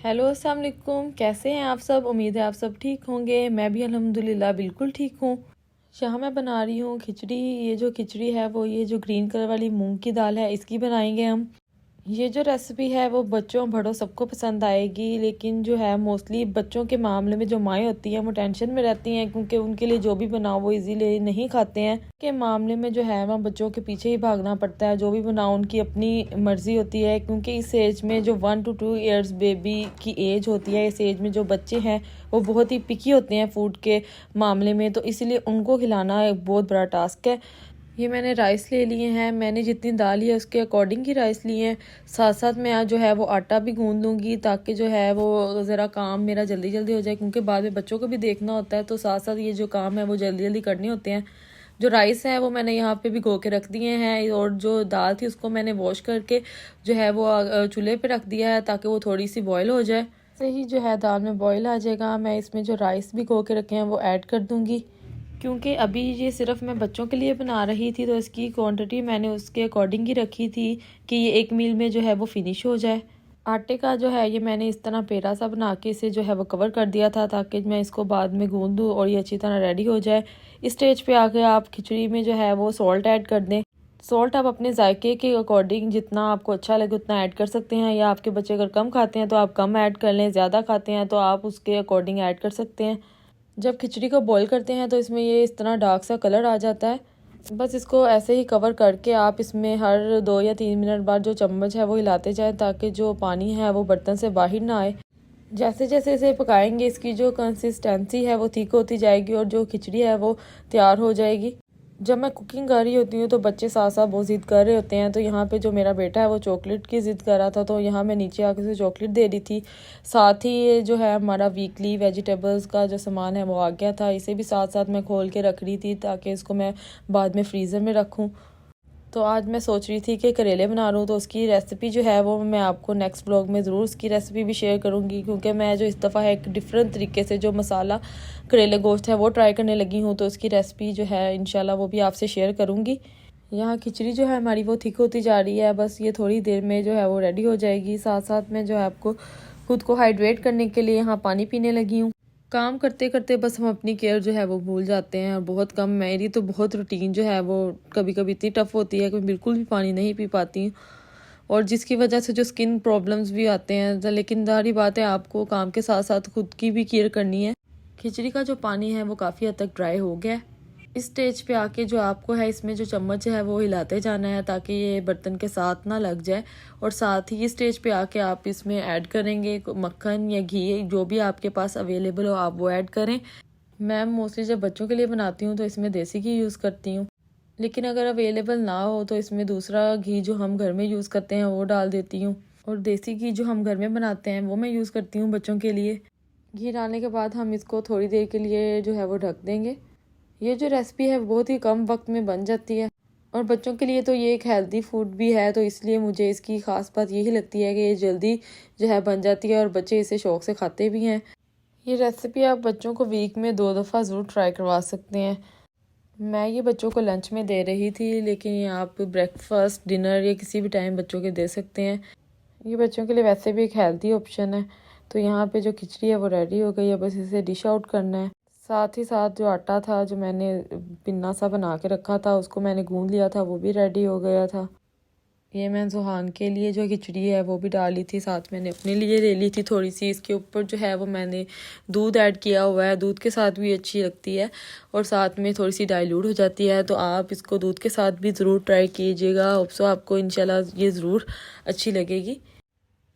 Hello अस्सलाम वालेकुम। कैसे हैं आप सब? उम्मीद है आप सब ठीक होंगे। मैं भी अल्हम्दुलिल्लाह बिल्कुल ठीक हूँ। यहाँ मैं बना रही हूँ खिचड़ी। ये जो खिचड़ी है वो ये जो ग्रीन कलर वाली मूंग की दाल है इसकी बनाएंगे हम। ये जो रेसिपी है वो बच्चों बड़ों सबको पसंद आएगी, लेकिन जो है मोस्टली बच्चों के मामले में जो माएँ होती हैं वो टेंशन में रहती हैं क्योंकि उनके लिए जो भी बनाओ वो इजीली नहीं खाते हैं। के मामले में जो है वहाँ बच्चों के पीछे ही भागना पड़ता है। जो भी बनाओ उनकी अपनी मर्जी होती है क्योंकि इस एज में जो 1 to 2 ईयर्स बेबी की एज होती है, इस एज में जो बच्चे हैं वो बहुत ही पिकी होते हैं फूड के मामले में, तो इसलिए उनको खिलाना एक बहुत बड़ा टास्क है। ये मैंने राइस ले लिए हैं। मैंने जितनी दाल है उसके अकॉर्डिंग ही राइस लिए हैं। साथ साथ मैं आज जो है वो आटा भी गूंद लूँगी ताकि जो है वो ज़रा काम मेरा जल्दी जल्दी हो जाए क्योंकि बाद में बच्चों को भी देखना होता है, तो साथ साथ ये जो काम है वो जल्दी जल्दी करने होते हैं। जो राइस है वो मैंने यहाँ पे भिगो के रख दिए हैं और जो दाल थी उसको मैंने वॉश करके जो है वो चूल्हे पे रख दिया है ताकि वो थोड़ी सी बॉयल हो जाए। से ही जो है दाल में बॉयल आ जाएगा, मैं इसमें जो राइस भिगो के रखे हैं वो ऐड कर दूँगी। क्योंकि अभी ये सिर्फ मैं बच्चों के लिए बना रही थी तो इसकी क्वांटिटी मैंने उसके अकॉर्डिंग ही रखी थी कि ये एक मील में जो है वो फिनिश हो जाए। आटे का जो है ये मैंने इस तरह पेड़ा सा बना के इसे जो है वो कवर कर दिया था ताकि मैं इसको बाद में गूंद दूँ और ये अच्छी तरह रेडी हो जाए। इस स्टेज पे आके आप खिचड़ी में जो है वो सॉल्ट ऐड कर दें। सॉल्ट आप अपने जायके के अकॉर्डिंग जितना आपको अच्छा लगे उतना ऐड कर सकते हैं, या आपके बच्चे अगर कम खाते हैं तो आप कम ऐड कर लें, ज़्यादा खाते हैं तो आप उसके अकॉर्डिंग ऐड कर सकते हैं। जब खिचड़ी को बॉईल करते हैं तो इसमें ये इस तरह डार्क सा कलर आ जाता है। बस इसको ऐसे ही कवर करके आप इसमें हर 2 या 3 मिनट बाद जो चम्मच है वो हिलाते जाएं ताकि जो पानी है वो बर्तन से बाहर ना आए। जैसे जैसे इसे पकाएंगे इसकी जो कंसिस्टेंसी है वो ठीक होती जाएगी और जो खिचड़ी है वो तैयार हो जाएगी। जब मैं कुकिंग कर रही होती हूँ तो बच्चे साथ साथ बहुत ज़िद कर रहे होते हैं, तो यहाँ पे जो मेरा बेटा है वो चॉकलेट की ज़िद कर रहा था तो यहाँ मैं नीचे आके उसे चॉकलेट दे दी थी। साथ ही ये जो है हमारा वीकली वेजिटेबल्स का जो सामान है वो आ गया था, इसे भी साथ साथ मैं खोल के रख रही थी ताकि इसको मैं बाद में फ्रीज़र में रखूँ। तो आज मैं सोच रही थी कि करेले बना रहा हूँ, तो उसकी रेसिपी जो है वो मैं आपको नेक्स्ट ब्लॉग में ज़रूर उसकी रेसिपी भी शेयर करूँगी क्योंकि मैं जो इस दफ़ा है एक डिफरेंट तरीके से जो मसाला करेले गोश्त है वो ट्राई करने लगी हूँ, तो उसकी रेसिपी जो है इंशाल्लाह वो भी आपसे शेयर करूँगी। यहाँ खिचड़ी जो है हमारी वो थिक होती जा रही है, बस ये थोड़ी देर में जो है वो रेडी हो जाएगी। साथ साथ में जो है आपको खुद को हाइड्रेट करने के लिए यहाँ पानी पीने लगी हूँ। काम करते करते बस हम अपनी केयर जो है वो भूल जाते हैं। बहुत कम, मेरी तो बहुत रूटीन जो है वो कभी कभी इतनी टफ होती है कि मैं बिल्कुल भी पानी नहीं पी पाती हूँ और जिसकी वजह से जो स्किन प्रॉब्लम्स भी आते हैं। लेकिन जाहिर बात है आपको काम के साथ साथ खुद की भी केयर करनी है। खिचड़ी का जो पानी है वो काफ़ी हद तक ड्राई हो गया है। इस स्टेज पे आके जो आपको है इसमें जो चम्मच है वो हिलाते जाना है ताकि ये बर्तन के साथ ना लग जाए। और साथ ही इस स्टेज पे आके आप इसमें ऐड करेंगे मक्खन या घी, जो भी आपके पास अवेलेबल हो आप वो ऐड करें। मैं मोस्टली जब बच्चों के लिए बनाती हूँ तो इसमें देसी घी यूज़ करती हूँ, लेकिन अगर अवेलेबल ना हो तो इसमें दूसरा घी जो हम घर में यूज़ करते हैं वो डाल देती हूँ। और देसी घी जो हम घर में बनाते हैं वो मैं यूज़ करती हूँ बच्चों के लिए। घी डालने के बाद हम इसको थोड़ी देर के लिए जो है वो ढक देंगे। ये जो रेसिपी है बहुत ही कम वक्त में बन जाती है और बच्चों के लिए तो ये एक हेल्दी फूड भी है, तो इसलिए मुझे इसकी ख़ास बात यही लगती है कि ये जल्दी जो है बन जाती है और बच्चे इसे शौक़ से खाते भी हैं। ये रेसिपी आप बच्चों को वीक में 2 दफ़ा ज़रूर ट्राई करवा सकते हैं। मैं ये बच्चों को लंच में दे रही थी, लेकिन ये आप ब्रेकफास्ट, डिनर या किसी भी टाइम बच्चों के दे सकते हैं। ये बच्चों के लिए वैसे भी एक हेल्दी ऑप्शन है। तो यहाँ पे जो खिचड़ी है वो रेडी हो गई है, बस इसे डिश आउट करना है। साथ ही साथ जो आटा था जो मैंने पिन्ना सा बना के रखा था उसको मैंने गूंद लिया था, वो भी रेडी हो गया था। ये मैं ज़ुहान के लिए जो खिचड़ी है वो भी डाली थी, साथ मैंने अपने लिए ले ली थी थोड़ी सी। इसके ऊपर जो है वो मैंने दूध ऐड किया हुआ है, दूध के साथ भी अच्छी लगती है और साथ में थोड़ी सी डाइल्यूट हो जाती है, तो आप इसको दूध के साथ भी ज़रूर ट्राई कीजिएगा। सो आपको इंशाल्लाह ये ज़रूर अच्छी लगेगी।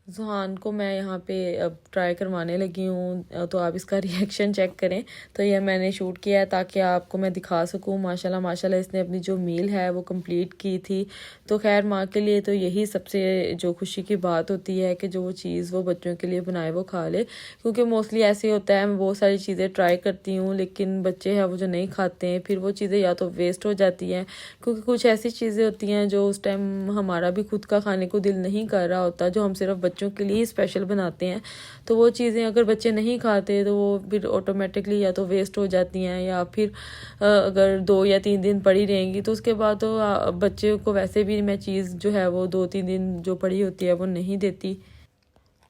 ज़ुहान को मैं यहाँ पे अब ट्राई करवाने लगी हूँ, तो आप इसका रिएक्शन चेक करें। तो यह मैंने शूट किया है ताकि आपको मैं दिखा सकूँ। माशाल्लाह माशाल्लाह इसने अपनी जो मील है वो कंप्लीट की थी। तो खैर माँ के लिए तो यही सबसे जो खुशी की बात होती है कि जो वो चीज़ वो बच्चों के लिए बनाए वो खा ले, क्योंकि मोस्टली ऐसे होता है मैं बहुत सारी चीज़ें ट्राई करती हूँ लेकिन बच्चे हैं वो जो नहीं खाते हैं, फिर वो चीज़ें या तो वेस्ट हो जाती हैं क्योंकि कुछ ऐसी चीज़ें होती हैं जो उस टाइम हमारा भी खुद का खाने को दिल नहीं कर रहा होता, जो हम सिर्फ बच्चों के लिए स्पेशल बनाते हैं। तो वो चीज़ें अगर बच्चे नहीं खाते तो वो फिर ऑटोमेटिकली या तो वेस्ट हो जाती हैं या फिर अगर 2 या 3 दिन पड़ी रहेंगी तो उसके बाद तो बच्चे को वैसे भी मैं चीज़ जो है वो 2-3 दिन जो पड़ी होती है वो नहीं देती।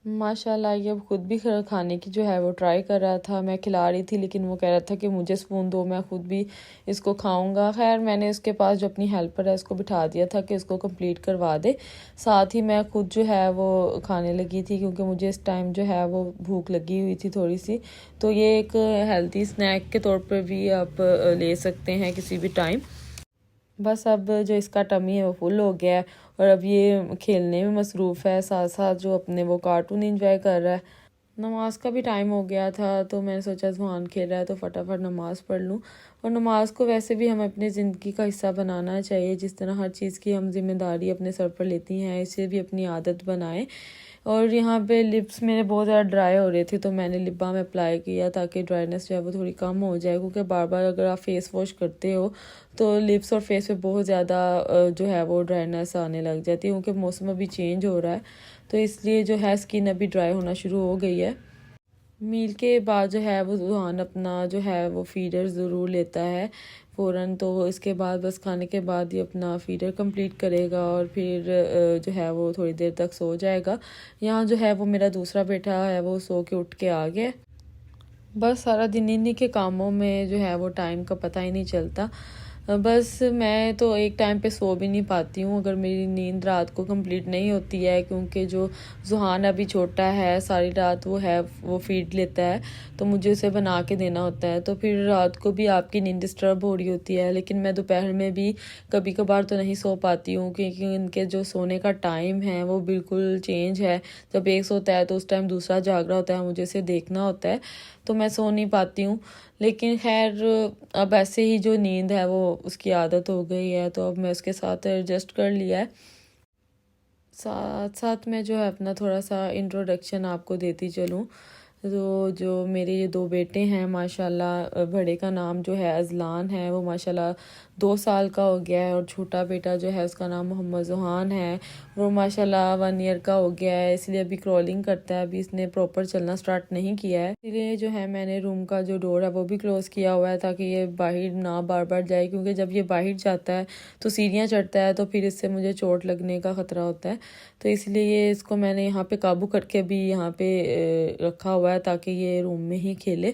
माशाल्लाह ये अब खुद भी खाने की जो है वो ट्राई कर रहा था। मैं खिला रही थी लेकिन वो कह रहा था कि मुझे स्पून दो, मैं खुद भी इसको खाऊंगा। खैर मैंने उसके पास जो अपनी हेल्पर है उसको बिठा दिया था कि इसको कंप्लीट करवा दे। साथ ही मैं खुद जो है वो खाने लगी थी क्योंकि मुझे इस टाइम जो है वो भूख लगी हुई थी थोड़ी सी। तो ये एक हेल्दी स्नैक के तौर पर भी आप ले सकते हैं किसी भी टाइम। बस अब जो इसका टमी है वो फुल हो गया है और अब ये खेलने में मसरूफ़ है, साथ साथ जो अपने वो कार्टून एंजॉय कर रहा है। नमाज का भी टाइम हो गया था तो मैंने सोचा ज़ुहान खेल रहा है तो फटाफट नमाज़ पढ़ लूँ। और नमाज को वैसे भी हमें अपनी ज़िंदगी का हिस्सा बनाना चाहिए। जिस तरह हर चीज़ की हम जिम्मेदारी अपने सर पर लेती हैं, इसे भी अपनी आदत बनाएं। और यहाँ पे लिप्स मेरे बहुत ज़्यादा ड्राई हो रहे थे तो मैंने लिप बाम अप्लाई किया ताकि ड्राइनेस जो है वो थोड़ी कम हो जाए, क्योंकि बार बार अगर आप फेस वॉश करते हो तो लिप्स और फेस पे बहुत ज़्यादा जो है वो ड्राइनेस आने लग जाती है, क्योंकि मौसम अभी चेंज हो रहा है तो इसलिए जो है स्किन अभी ड्राई होना शुरू हो गई है। मील के बाद जो है वो ज़ुहान अपना जो है वो फीडर ज़रूर लेता है फ़ौरन। तो इसके बाद बस खाने के बाद ही अपना फीडर कंप्लीट करेगा और फिर जो है वो थोड़ी देर तक सो जाएगा। यहाँ जो है वो मेरा दूसरा बेटा है वो सो के उठ के आ गया। बस सारा दिन इन्हीं के कामों में जो है वो टाइम का पता ही नहीं चलता। बस मैं तो एक टाइम पे सो भी नहीं पाती हूँ अगर मेरी नींद रात को कंप्लीट नहीं होती है, क्योंकि जो ज़ुहान अभी छोटा है सारी रात वो फीड लेता है तो मुझे उसे बना के देना होता है। तो फिर रात को भी आपकी नींद डिस्टर्ब हो रही होती है। लेकिन मैं दोपहर में भी कभी कभार तो नहीं सो पाती हूँ क्योंकि उनके जो सोने का टाइम है वो बिल्कुल चेंज है। जब एक सोता है तो उस टाइम दूसरा जाग रहा होता है, मुझे इसे देखना होता है तो मैं सो नहीं पाती हूँ। लेकिन खैर अब ऐसे ही जो नींद है वो उसकी आदत हो गई है तो अब मैं उसके साथ एडजस्ट कर लिया है। साथ साथ मैं जो है अपना थोड़ा सा इंट्रोडक्शन आपको देती चलूँ। तो जो मेरे ये दो बेटे हैं माशाल्लाह, बड़े का नाम जो है अजलान है, वो माशाल्लाह 2 साल का हो गया है। और छोटा बेटा जो है उसका नाम मोहम्मद ज़ुहान है, वो माशाल्लाह 1 ईयर का हो गया है। इसलिए अभी क्रॉलिंग करता है, अभी इसने प्रॉपर चलना स्टार्ट नहीं किया है। इसलिए जो है मैंने रूम का जो डोर है वो भी क्लोज़ किया हुआ है ताकि ये बाहर ना बार बार जाए, क्योंकि जब ये बाहर जाता है तो सीढ़ियाँ चढ़ता है तो फिर इससे मुझे चोट लगने का ख़तरा होता है। तो इसलिए इसको मैंने यहाँ पे काबू करके भी यहाँ पे रखा हुआ है ताकि ये रूम में ही खेले।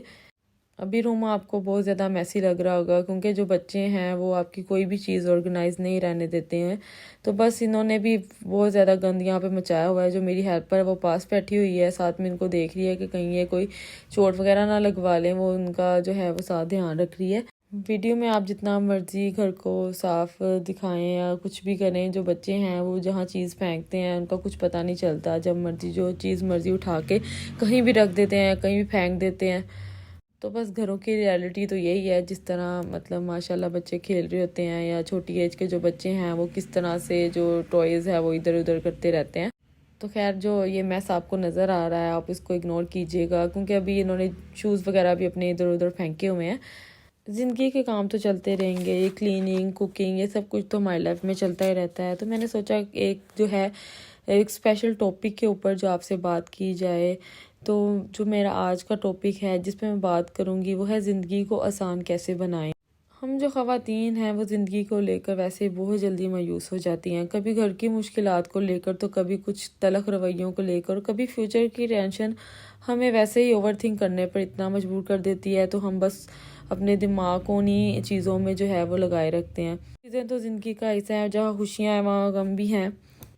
अभी रूम आपको बहुत ज़्यादा मैसी लग रहा होगा क्योंकि जो बच्चे हैं वो आपकी कोई भी चीज़ ऑर्गेनाइज नहीं रहने देते हैं। तो बस इन्होंने भी बहुत ज़्यादा गंद यहाँ पे मचाया हुआ है। जो मेरी हेल्पर है वो पास बैठी हुई है, साथ में इनको देख रही है कि कहीं ये कोई चोट वगैरह ना लगवा लें, वो उनका जो है वो साथ ध्यान रख रही है। वीडियो में आप जितना मर्जी घर को साफ दिखाएं या कुछ भी करें, जो बच्चे हैं वो जहाँ चीज़ फेंकते हैं उनका कुछ पता नहीं चलता। जब मर्जी जो चीज़ मर्जी उठा के कहीं भी रख देते हैं, कहीं भी फेंक देते हैं। तो बस घरों की रियलिटी तो यही है। जिस तरह मतलब माशाल्लाह बच्चे खेल रहे होते हैं या छोटी एज के जो बच्चे हैं वो किस तरह से जो टॉयज़ है वो इधर उधर करते रहते हैं। तो खैर जो ये मैस आपको नज़र आ रहा है आप इसको इग्नोर कीजिएगा, क्योंकि अभी इन्होंने शूज़ वगैरह भी अपने इधर उधर फेंके हुए हैं। ज़िंदगी के काम तो चलते रहेंगे, ये क्लीनिंग कुकिंग ये सब कुछ तो हमारी लाइफ में चलता ही रहता है। तो मैंने सोचा एक जो है एक स्पेशल टॉपिक के ऊपर जो आपसे बात की जाए। तो जो मेरा आज का टॉपिक है जिस पे मैं बात करूँगी वो है ज़िंदगी को आसान कैसे बनाएं। हम जो ख़वातीन हैं वो ज़िंदगी को लेकर वैसे बहुत जल्दी मायूस हो जाती हैं, कभी घर की मुश्किलात को लेकर तो कभी कुछ तलख रवैयों को लेकर, कभी फ्यूचर की टेंशन हमें वैसे ही ओवर थिंक करने पर इतना मजबूर कर देती है तो हम बस अपने दिमाग को उन्हीं चीज़ों में जो है वो लगाए रखते हैं। चीज़ें तो ज़िंदगी का हिस्सा है, जहाँ खुशियाँ हैं वहाँ गम भी हैं।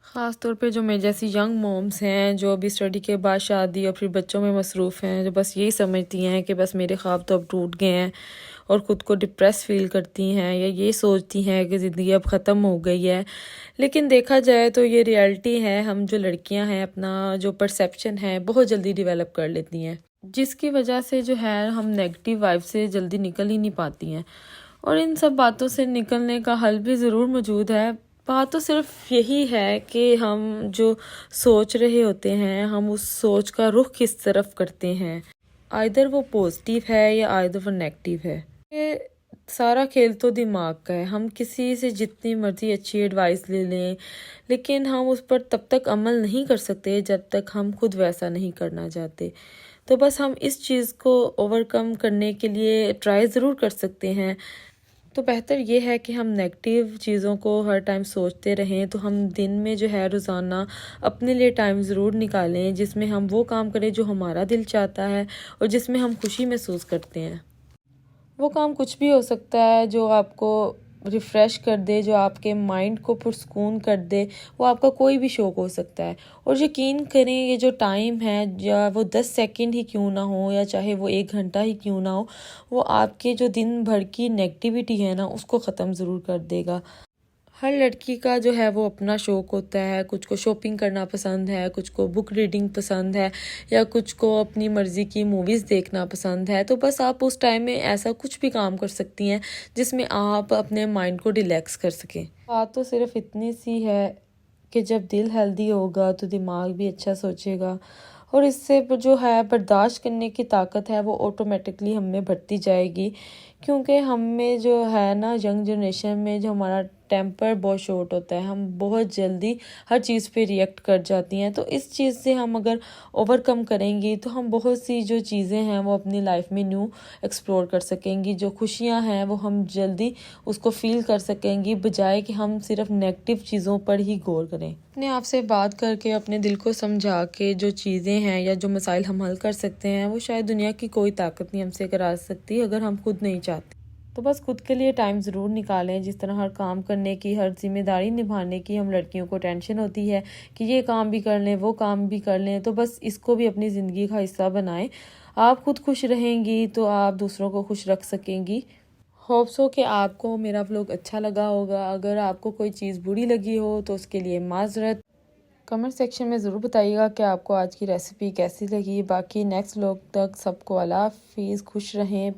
ख़ास तौर पे जो मेरे जैसी यंग मॉम्स हैं जो अभी स्टडी के बाद शादी और फिर बच्चों में मसरूफ़ हैं, जो बस यही समझती हैं कि बस मेरे ख्वाब तो अब टूट गए हैं और ख़ुद को डिप्रेस फील करती हैं या ये सोचती हैं कि ज़िंदगी अब ख़त्म हो गई है। लेकिन देखा जाए तो ये रियलिटी है, हम जो लड़कियां हैं अपना जो परसेप्शन है बहुत जल्दी डेवलप कर लेती हैं, जिसकी वजह से जो है हम नेगेटिव वाइब से जल्दी निकल ही नहीं पाती हैं। और इन सब बातों से निकलने का हल भी ज़रूर मौजूद है। बात तो सिर्फ यही है कि हम जो सोच रहे होते हैं हम उस सोच का रुख किस तरफ करते हैं, आइदर वो पॉजिटिव है या आइदर वो नेगेटिव है। ये सारा खेल तो दिमाग का है। हम किसी से जितनी मर्जी अच्छी एडवाइस ले लें लेकिन हम उस पर तब तक अमल नहीं कर सकते जब तक हम खुद वैसा नहीं करना चाहते। तो बस हम इस चीज़ को ओवरकम करने के लिए ट्राई ज़रूर कर सकते हैं। तो बेहतर ये है कि हम नेगेटिव चीज़ों को हर टाइम सोचते रहें। तो हम दिन में जो है रोज़ाना अपने लिए टाइम ज़रूर निकालें जिसमें हम वो काम करें जो हमारा दिल चाहता है और जिसमें हम खुशी महसूस करते हैं। वो काम कुछ भी हो सकता है जो आपको रिफ़्रेश कर दे, जो आपके माइंड को पुरसकून कर दे। वो आपका कोई भी शौक़ हो सकता है। और यकीन करें ये जो टाइम है, या वो 10 सेकंड ही क्यों ना हो या चाहे वो 1 घंटा ही क्यों ना हो, वो आपके जो दिन भर की नेगेटिविटी है ना उसको ख़त्म ज़रूर कर देगा। हर लड़की का जो है वो अपना शौक़ होता है। कुछ को शॉपिंग करना पसंद है, कुछ को बुक रीडिंग पसंद है, या कुछ को अपनी मर्ज़ी की मूवीज़ देखना पसंद है। तो बस आप उस टाइम में ऐसा कुछ भी काम कर सकती हैं जिसमें आप अपने माइंड को रिलैक्स कर सकें। बात तो सिर्फ इतनी सी है कि जब दिल हेल्दी होगा तो दिमाग भी अच्छा सोचेगा, और इससे जो है बर्दाश्त करने की ताकत है वो ऑटोमेटिकली हम में बढ़ती जाएगी। क्योंकि हम में जो है ना, यंग जनरेशन में जो हमारा टेम्पर बहुत शॉर्ट होता है, हम बहुत जल्दी हर चीज़ पे रिएक्ट कर जाती हैं। तो इस चीज़ से हम अगर ओवरकम करेंगी तो हम बहुत सी जो चीज़ें हैं वो अपनी लाइफ में न्यू एक्सप्लोर कर सकेंगी। जो खुशियां हैं वो हम जल्दी उसको फील कर सकेंगी, बजाय कि हम सिर्फ नेगेटिव चीज़ों पर ही गौर करें। अपने आप से बात करके, अपने दिल को समझा के जो चीज़ें हैं या जो मसाइल हम हल कर सकते हैं, वो शायद दुनिया की कोई ताकत नहीं हमसे करा सकती अगर हम खुद नहीं चाहते। तो बस खुद के लिए टाइम ज़रूर निकालें। जिस तरह हर काम करने की, हर जिम्मेदारी निभाने की हम लड़कियों को टेंशन होती है कि ये काम भी कर लें, वो काम भी कर लें, तो बस इसको भी अपनी ज़िंदगी का हिस्सा बनाएं। आप खुद खुश रहेंगी तो आप दूसरों को खुश रख सकेंगी। होप्स हो कि आपको मेरा व्लॉग अच्छा लगा होगा। अगर आपको कोई चीज़ बुरी लगी हो तो उसके लिए माज़रत। कमेंट सेक्शन में ज़रूर बताइएगा कि आपको आज की रेसिपी कैसी लगी। बाकी नेक्स्ट व्लॉग तक सबको अल्लाह हाफ़िज़, खुश रहें।